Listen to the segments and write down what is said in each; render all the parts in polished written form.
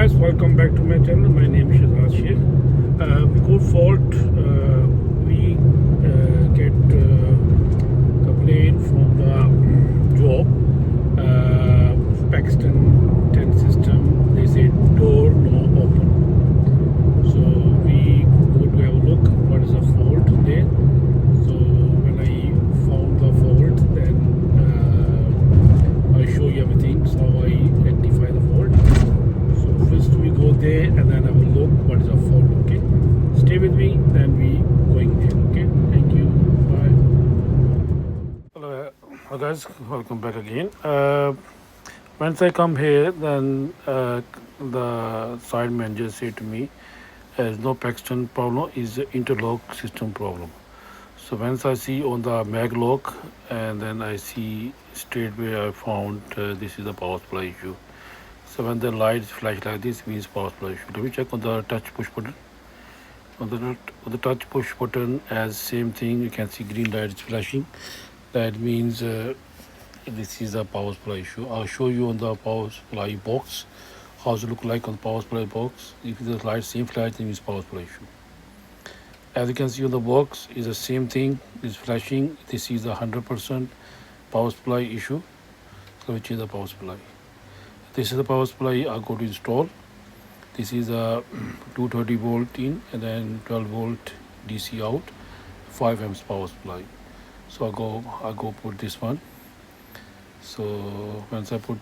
guys, welcome back to my channel. My name is Shazad Sheikh. We got fault. We get complaint from the job. Paxton 10 system. They say door no open. So we go to have a look. What is the fault there? So when I found the fault, then I show you everything. So I rectify the fault. So first we go there and then I will look what is the fault. Okay, stay with me. Then we going there. Okay, thank you. Bye. Hello guys, welcome back again. Once I come here, then the site manager said to me, "There's no Paxton problem. Is the interlock system problem." So once I see on the mag lock, and then I see straight away I found this is the power supply issue. So when the lights flash like this, means power supply issue. Let me check on the touch push button. On the touch push button, as same thing, you can see green light is flashing. That means this is a power supply issue. I'll show you on the power supply box how it look like on the power supply box. If the light same flash, then means power supply issue. As you can see on the box, is the same thing, is flashing. This is a 100% power supply issue, so which is the power supply. This is the power supply I go to install. This is a 230 volt in and then 12 volt DC out, 5 amps power supply. So I go put this one. So once I put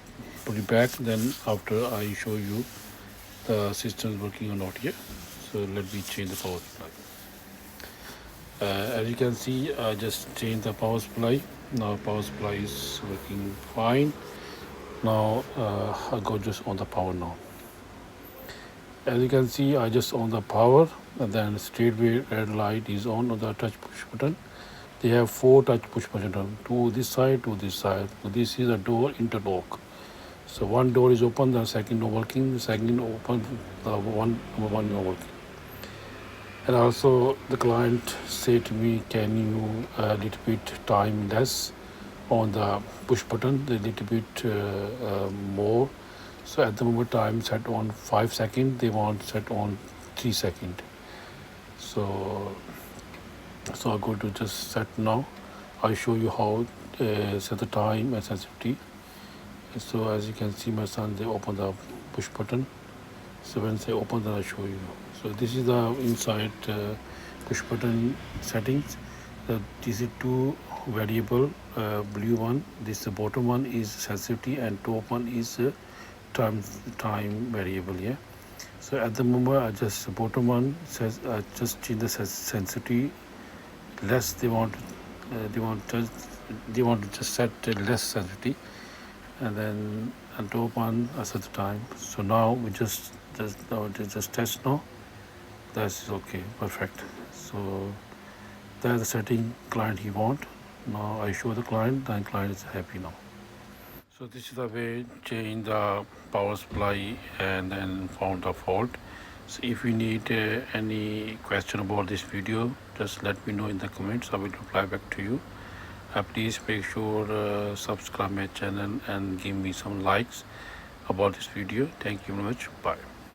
it back, then after I show you the system is working or not here. So let me change the power supply. As you can see, I just changed the power supply. Now power supply is working fine. Now I go just on the power now. As you can see, I just on the power, and then straightway red light is on the touch push button. They have 4 touch push buttons, to this side, to this side. So this is a door interlock. So one door is open, the second not working, the second open, the number one not working. And also the client said to me, can you a little bit time less on the push button, a little bit more. So at the moment time set on 5 seconds, they want set on 3 seconds. So I'm going to just set now. I'll show you how set the time and sensitivity. So as you can see, my son, they open the push button. So when they open, then I'll show you. So this is the inside push button settings. This is 2 variable, blue one. This the bottom one is sensitivity and top one is time variable. Yeah. So at the moment, I just bottom one says I just change the sensitivity less. They want to just set less sensitivity, and then on top one I set the time. So now we just test now. That's okay, perfect. So that's the setting client he want. Now I show the client, then client is happy now. So this is the way change the power supply and then found the fault. So if you need any question about this video, just let me know in the comments. I will reply back to you. Please make sure subscribe my channel and give me some likes about this video. Thank you very much. Bye.